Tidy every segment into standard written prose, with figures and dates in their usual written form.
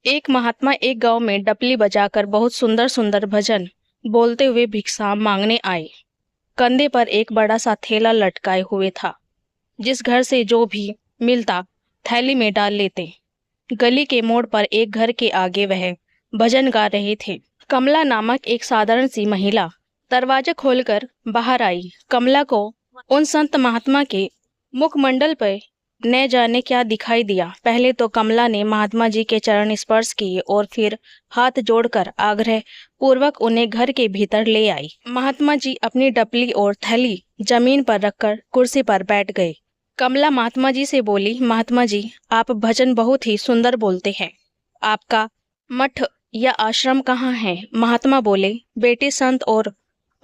एक महात्मा एक गांव में डपली बजाकर बहुत सुंदर सुंदर भजन बोलते हुए भिक्षा मांगने आए। कंधे पर एक बड़ा सा थैला लटकाए हुए था। जिस घर से जो भी मिलता थैली में डाल लेते। गली के मोड़ पर एक घर के आगे वह भजन गा रहे थे। कमला नामक एक साधारण सी महिला दरवाजा खोलकर बाहर आई। कमला को उन संत महात्मा के मुखमंडल पर न जाने क्या दिखाई दिया। पहले तो कमला ने महात्मा जी के चरण स्पर्श किए और फिर हाथ जोड़कर आग्रह पूर्वक उन्हें घर के भीतर ले आई। महात्मा जी अपनी डपली और थैली जमीन पर रखकर कुर्सी पर बैठ गए। कमला महात्मा जी से बोली, महात्मा जी, आप भजन बहुत ही सुंदर बोलते हैं। आपका मठ या आश्रम कहाँ है? महात्मा बोले, बेटी, संत और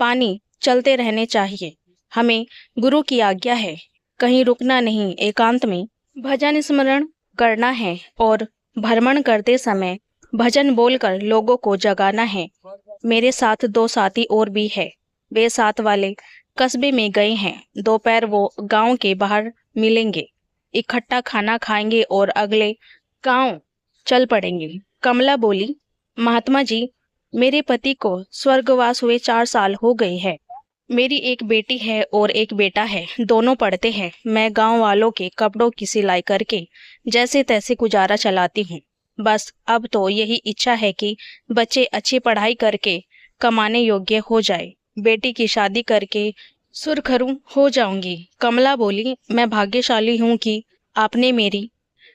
पानी चलते रहने चाहिए। हमें गुरु की आज्ञा है, कहीं रुकना नहीं, एकांत में भजन स्मरण करना है और भ्रमण करते समय भजन बोलकर लोगों को जगाना है। मेरे साथ 2 साथी और भी है। वे साथ वाले कस्बे में गए हैं। दोपहर वो गांव के बाहर मिलेंगे, इकट्ठा खाना खाएंगे और अगले गांव चल पड़ेंगे। कमला बोली, महात्मा जी, मेरे पति को स्वर्गवास हुए 4 साल हो गए हैं। मेरी एक बेटी है और एक बेटा है, दोनों पढ़ते हैं। मैं गांव वालों के कपड़ों की सिलाई करके जैसे तैसे गुजारा चलाती हूँ। बस अब तो यही इच्छा है कि बच्चे अच्छी पढ़ाई करके कमाने योग्य हो जाए। बेटी की शादी करके सुरखरू हो जाऊंगी। कमला बोली, मैं भाग्यशाली हूँ कि आपने मेरी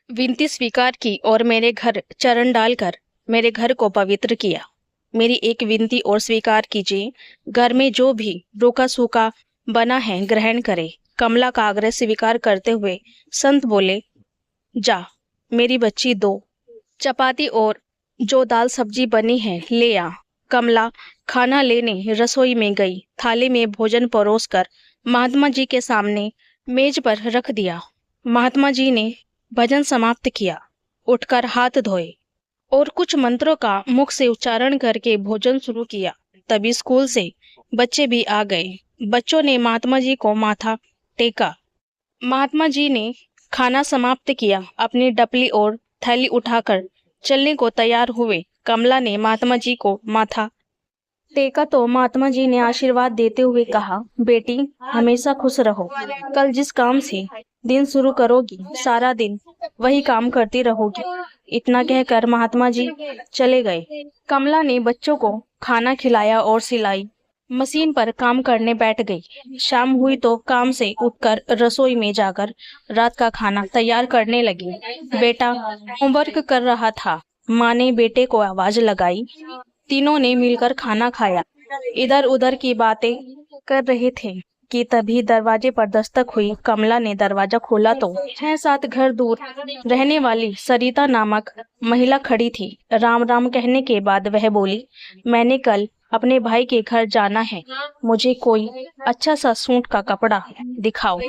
विनती स्वीकार की और मेरे घर चरण डालकर मेरे घर को पवित्र किया। मेरी एक विनती और स्वीकार कीजिए, घर में जो भी रूखा सूखा बना है ग्रहण करे। कमला का आग्रह स्वीकार करते हुए संत बोले, जा, मेरी बच्ची 2 चपाती और जो दाल सब्जी बनी है ले आ। कमला खाना लेने रसोई में गई। थाली में भोजन परोसकर महात्मा जी के सामने मेज पर रख दिया। महात्मा जी ने भजन समाप्त किया, उठकर हाथ धोए और कुछ मंत्रों का मुख से उच्चारण करके भोजन शुरू किया। तभी स्कूल से बच्चे भी आ गए। बच्चों ने महात्मा जी को माथा टेका। महात्मा जी ने खाना समाप्त किया, अपनी डपली और थैली उठाकर चलने को तैयार हुए। कमला ने महात्मा जी को माथा टेका तो महात्मा जी ने आशीर्वाद देते हुए कहा, बेटी, हमेशा खुश रहो। कल जिस काम से दिन शुरू करोगी, सारा दिन वही काम करती रहोगी। इतना कहकर महात्मा जी चले गए। कमला ने बच्चों को खाना खिलाया और सिलाई मशीन पर काम करने बैठ गई। शाम हुई तो काम से उठकर रसोई में जाकर रात का खाना तैयार करने लगी। बेटा होमवर्क कर रहा था। माँ ने बेटे को आवाज लगाई। तीनों ने मिलकर खाना खाया। इधर उधर की बातें कर रहे थे कि तभी दरवाजे पर दस्तक हुई। कमला ने दरवाजा खोला तो 6-7 घर दूर रहने वाली सरिता नामक महिला खड़ी थी। राम राम कहने के बाद वह बोली, मैंने कल अपने भाई के घर जाना है, मुझे कोई अच्छा सा सूट का कपड़ा दिखाओ।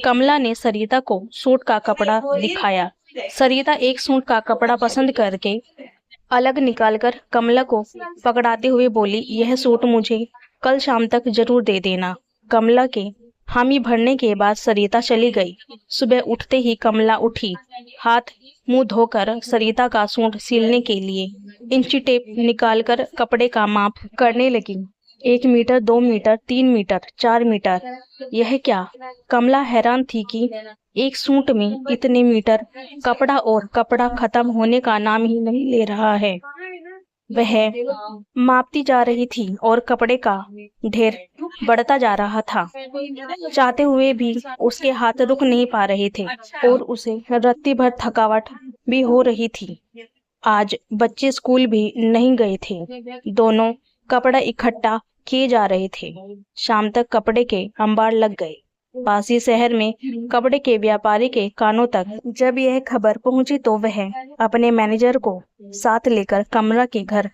कमला ने सरिता को सूट का कपड़ा दिखाया। सरिता एक सूट का कपड़ा पसंद करके अलग निकालकर कमला को पकड़ाते हुए बोली, यह सूट मुझे कल शाम तक जरूर दे देना। कमला के हामी भरने के बाद सरिता चली गई। सुबह उठते ही कमला उठी, हाथ मुंह धोकर सरिता का सूट सिलने के लिए इंची टेप निकालकर कपड़े का माप करने लगी। 1 मीटर, 2 मीटर, 3 मीटर, 4 मीटर। यह क्या? कमला हैरान थी कि एक सूट में इतने मीटर कपड़ा और कपड़ा खत्म होने का नाम ही नहीं ले रहा है। वह मापती जा रही थी और कपड़े का ढेर बढ़ता जा रहा था। चाहते हुए भी उसके हाथ रुक नहीं पा रहे थे और उसे रत्ती भर थकावट भी हो रही थी। आज बच्चे स्कूल भी नहीं गए थे। दोनों कपड़ा इकट्ठा किए जा रहे थे। शाम तक कपड़े के अंबार लग गए। पासी शहर में कपड़े के व्यापारी के कानों तक जब यह खबर पहुंची तो वह अपने मैनेजर को साथ लेकर कमला के घर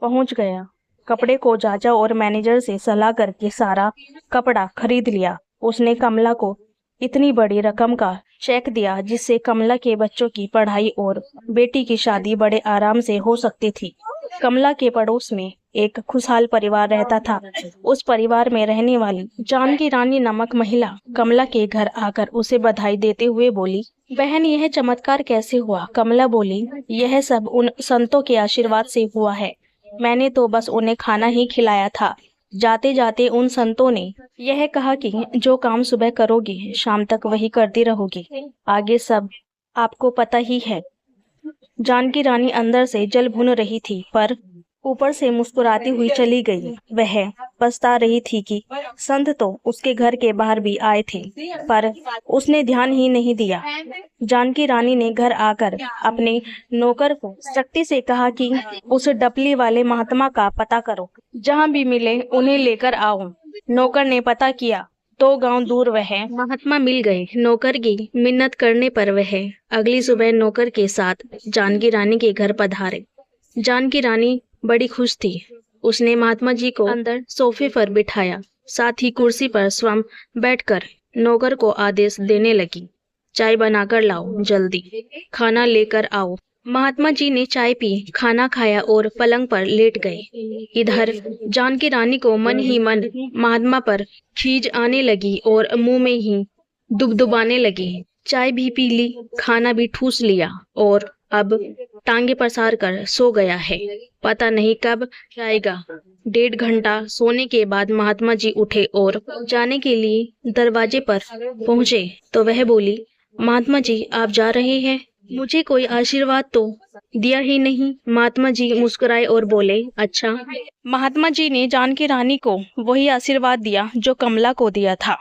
पहुंच गया। कपड़े को जांचा और मैनेजर से सलाह करके सारा कपड़ा खरीद लिया। उसने कमला को इतनी बड़ी रकम का चेक दिया जिससे कमला के बच्चों की पढ़ाई और बेटी की शादी बड़े आराम से हो सकती थी। कमला के पड़ोस में एक खुशहाल परिवार रहता था। उस परिवार में रहने वाली जानकी रानी नामक महिला कमला के घर आकर उसे बधाई देते हुए बोली, बहन यह चमत्कार कैसे हुआ? कमला बोली, यह सब उन संतों के आशीर्वाद से हुआ है। मैंने तो बस उन्हें खाना ही खिलाया था। जाते जाते उन संतों ने यह कहा कि जो काम सुबह करोगी शाम तक वही करती रहोगी, आगे सब आपको पता ही है। जानकी रानी अंदर से जल भुन रही थी पर ऊपर से मुस्कुराती हुई चली गई। वह पछता रही थी कि संत तो उसके घर के बाहर भी आए थे पर उसने ध्यान ही नहीं दिया। जानकी रानी ने घर आकर अपने नौकर को सख्ती से कहा कि उस डपली वाले महात्मा का पता करो, जहाँ भी मिले उन्हें लेकर आओ। नौकर ने पता किया। 2 गांव दूर वह महात्मा मिल गए। नौकर की मिन्नत करने पर वह अगली सुबह नौकर के साथ जानकी रानी के घर पधारे। जानकी रानी बड़ी खुश थी। उसने महात्मा जी को अंदर सोफे पर बिठाया, साथ ही कुर्सी पर स्वयं बैठकर नौकर को आदेश देने लगी, चाय बनाकर लाओ, जल्दी खाना लेकर आओ। महात्मा जी ने चाय पी, खाना खाया और पलंग पर लेट गए। इधर जानकी रानी को मन ही मन महात्मा पर खीज आने लगी और मुंह में ही दुबदुबाने लगी। चाय भी पी ली, खाना भी ठूस लिया और अब टांगे पसार कर सो गया है। पता नहीं कब आएगा। 1.5 घंटा सोने के बाद महात्मा जी उठे और जाने के लिए दरवाजे पर पहुंचे तो वह बोली, महात्मा जी आप जा रहे हैं? मुझे कोई आशीर्वाद तो दिया ही नहीं। महात्मा जी मुस्कुराए और बोले, अच्छा। महात्मा जी ने जानकी रानी को वही आशीर्वाद दिया जो कमला को दिया था।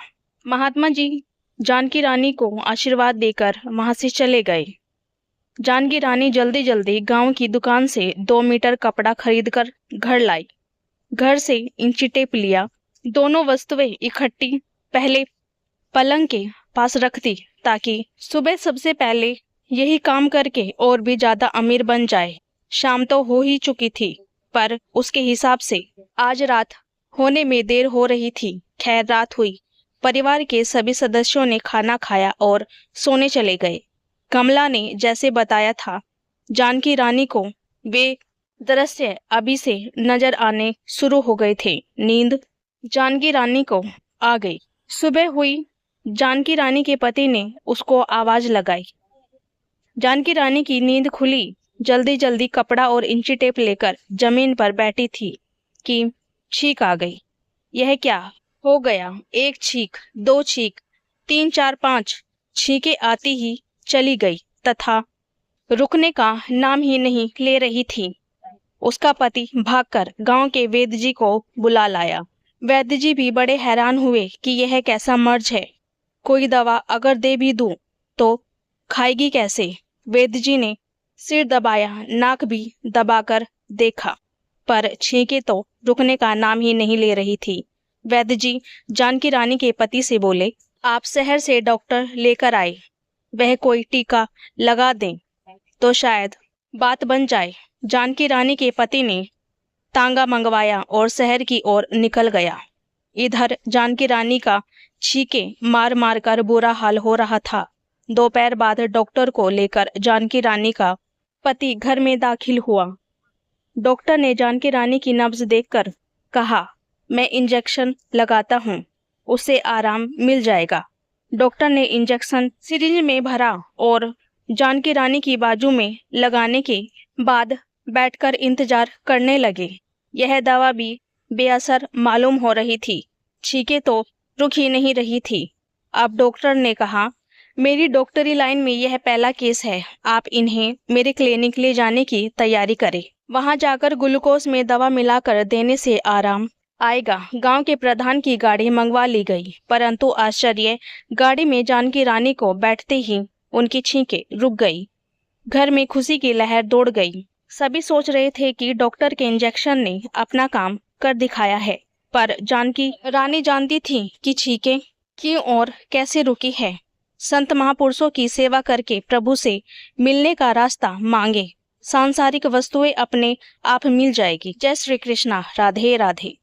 महात्मा जी जानकी रानी को आशीर्वाद देकर वहां से चले गए। जानकी रानी जल्दी जल्दी गांव की दुकान से 2 मीटर कपड़ा खरीदकर घर लाई। घर से इंची टेप लिया। दोनों वस्तुएं इकट्ठी पहले पलंग के पास रख दी ताकि सुबह सबसे पहले यही काम करके और भी ज्यादा अमीर बन जाए। शाम तो हो ही चुकी थी पर उसके हिसाब से आज रात होने में देर हो रही थी। खैर रात हुई। परिवार के सभी सदस्यों ने खाना खाया और सोने चले गए। कमला ने जैसे बताया था जानकी रानी को वे दृश्य अभी से नजर आने शुरू हो गए थे। नींद जानकी रानी को आ गई। सुबह हुई। जानकी रानी के पति ने उसको आवाज लगाई। जानकी रानी की नींद खुली। जल्दी जल्दी कपड़ा और इंची टेप लेकर जमीन पर बैठी थी कि छींक आ गई। यह क्या हो गया? 1 छींक, 2 छींक, 3, 4, 5 छींकें आती ही चली गई तथा रुकने का नाम ही नहीं ले रही थी। उसका पति भागकर गांव के वैद्य जी को बुला लाया। वैद्य जी भी बड़े हैरान हुए कि यह कैसा मर्ज है, कोई दवा अगर दे भी दूं तो खाएगी कैसे। वैद्य जी ने सिर दबाया, नाक भी दबाकर देखा पर छींकें तो रुकने का नाम ही नहीं ले रही थी। वैद्य जी जानकी रानी के पति से बोले, आप शहर से डॉक्टर लेकर आए, वह कोई टीका लगा दें तो शायद बात बन जाए। जानकी रानी के पति ने तांगा मंगवाया और शहर की ओर निकल गया। इधर जानकी रानी का छींके मार मार कर बुरा हाल हो रहा था। दोपहर बाद डॉक्टर को लेकर जानकी रानी का पति घर में दाखिल हुआ। डॉक्टर ने जानकी रानी की नब्ज देखकर कहा, मैं इंजेक्शन लगाता हूँ, उससे आराम मिल जाएगा। डॉक्टर ने इंजेक्शन सिरिंज में भरा और जानकी रानी की बाजू में लगाने के बाद बैठकर इंतजार करने लगे। यह दवा भी बेअसर मालूम हो रही थी। छींकें तो रुक ही नहीं रही थी। अब डॉक्टर ने कहा, मेरी डॉक्टरी लाइन में यह पहला केस है, आप इन्हें मेरे क्लिनिक ले जाने की तैयारी करें। वहां जाकर ग्लूकोज में दवा मिलाकर देने से आराम आएगा। गांव के प्रधान की गाड़ी मंगवा ली गई, परंतु आश्चर्य, गाड़ी में जानकी रानी को बैठते ही उनकी छींकें रुक गई। घर में खुशी की लहर दौड़ गई। सभी सोच रहे थे कि डॉक्टर के इंजेक्शन ने अपना काम कर दिखाया है, पर जानकी रानी जानती थी कि छींकें क्यों और कैसे रुकी है। संत महापुरुषों की सेवा करके प्रभु से मिलने का रास्ता मांगे, सांसारिक वस्तुएं अपने आप मिल जाएगी। जय श्री कृष्णा। राधे राधे।